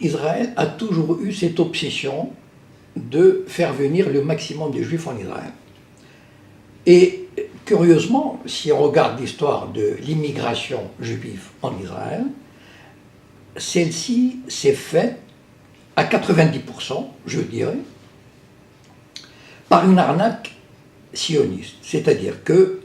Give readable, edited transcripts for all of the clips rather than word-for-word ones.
Israël a toujours eu cette obsession de faire venir le maximum de juifs en Israël. Et curieusement, si on regarde l'histoire de l'immigration juive en Israël, celle-ci s'est faite à 90%, je dirais, par une arnaque sioniste. C'est-à-dire que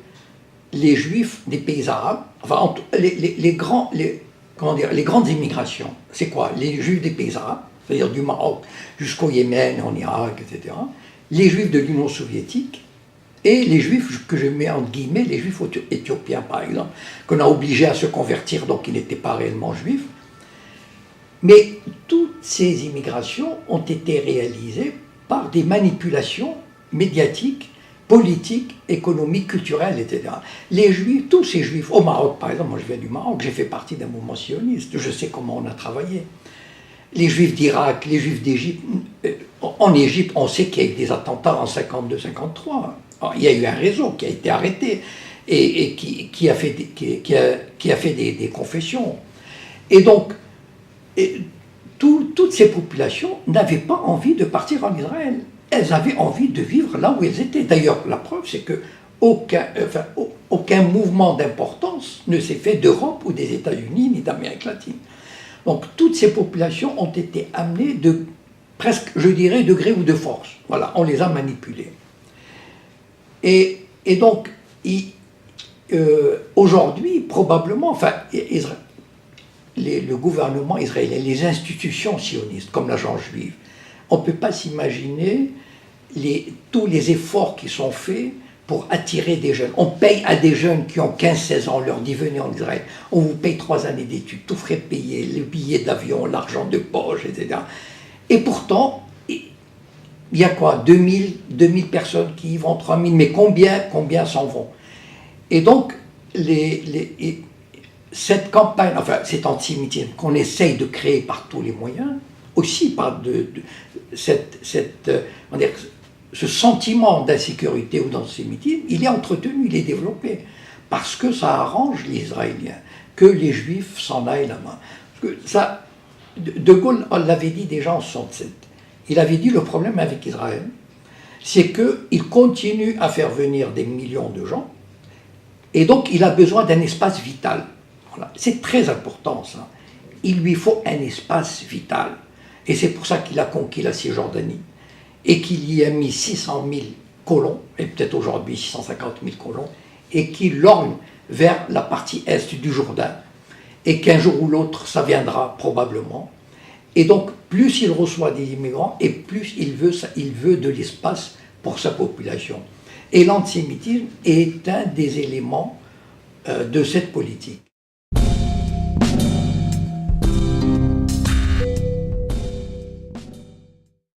les juifs des pays arabes, enfin les grandes immigrations, c'est quoi? Les juifs des pays arabes, c'est-à-dire du Maroc jusqu'au Yémen, en Irak, etc. Les juifs de l'Union soviétique et les juifs que je mets entre guillemets, les juifs éthiopiens par exemple, qu'on a obligés à se convertir, donc ils n'étaient pas réellement juifs. Mais toutes ces immigrations ont été réalisées par des manipulations médiatiques, politiques, économiques, culturelles, etc. Les juifs, tous ces juifs, au Maroc par exemple, moi je viens du Maroc, j'ai fait partie d'un mouvement sioniste, je sais comment on a travaillé. Les juifs d'Irak, les juifs d'Égypte, en Égypte, on sait qu'il y a eu des attentats en 52-53. Il y a eu un réseau qui a été arrêté et qui a fait des confessions. Et donc, toutes ces populations n'avaient pas envie de partir en Israël. Elles avaient envie de vivre là où elles étaient. D'ailleurs, la preuve, c'est que aucun mouvement d'importance ne s'est fait d'Europe ou des États-Unis ni d'Amérique latine. Donc, toutes ces populations ont été amenées de presque, je dirais, de gré ou de force. Voilà, on les a manipulées. Et donc, aujourd'hui, probablement, enfin, le gouvernement israélien, les institutions sionistes, comme l'agence juive, on ne peut pas s'imaginer tous les efforts qui sont faits pour attirer des jeunes. On paye à des jeunes qui ont 15-16 ans, on leur dit venez en Israël, on vous paye 3 années d'études, tout frais payé, le billet d'avion, l'argent de poche, etc. Et pourtant, il y a quoi, 2000 personnes qui y vont, 3000, mais combien s'en vont? Et donc, cette campagne, enfin cet antisémitisme qu'on essaye de créer par tous les moyens, aussi par ce sentiment d'insécurité ou d'antisémitisme, il est entretenu, il est développé, parce que ça arrange les Israéliens, que les Juifs s'en aillent là-bas. De Gaulle l'avait dit déjà en 1967. Il avait dit le problème avec Israël, c'est qu'il continue à faire venir des millions de gens, et donc il a besoin d'un espace vital. Voilà. C'est très important ça. Il lui faut un espace vital. Et c'est pour ça qu'il a conquis la Cisjordanie, et qu'il y a mis 600 000 colons, et peut-être aujourd'hui 650 000 colons, et qu'il lorgne vers la partie est du Jourdain, et qu'un jour ou l'autre, ça viendra probablement. Et donc, plus il reçoit des immigrants, et plus il veut de l'espace pour sa population. Et l'antisémitisme est un des éléments de cette politique.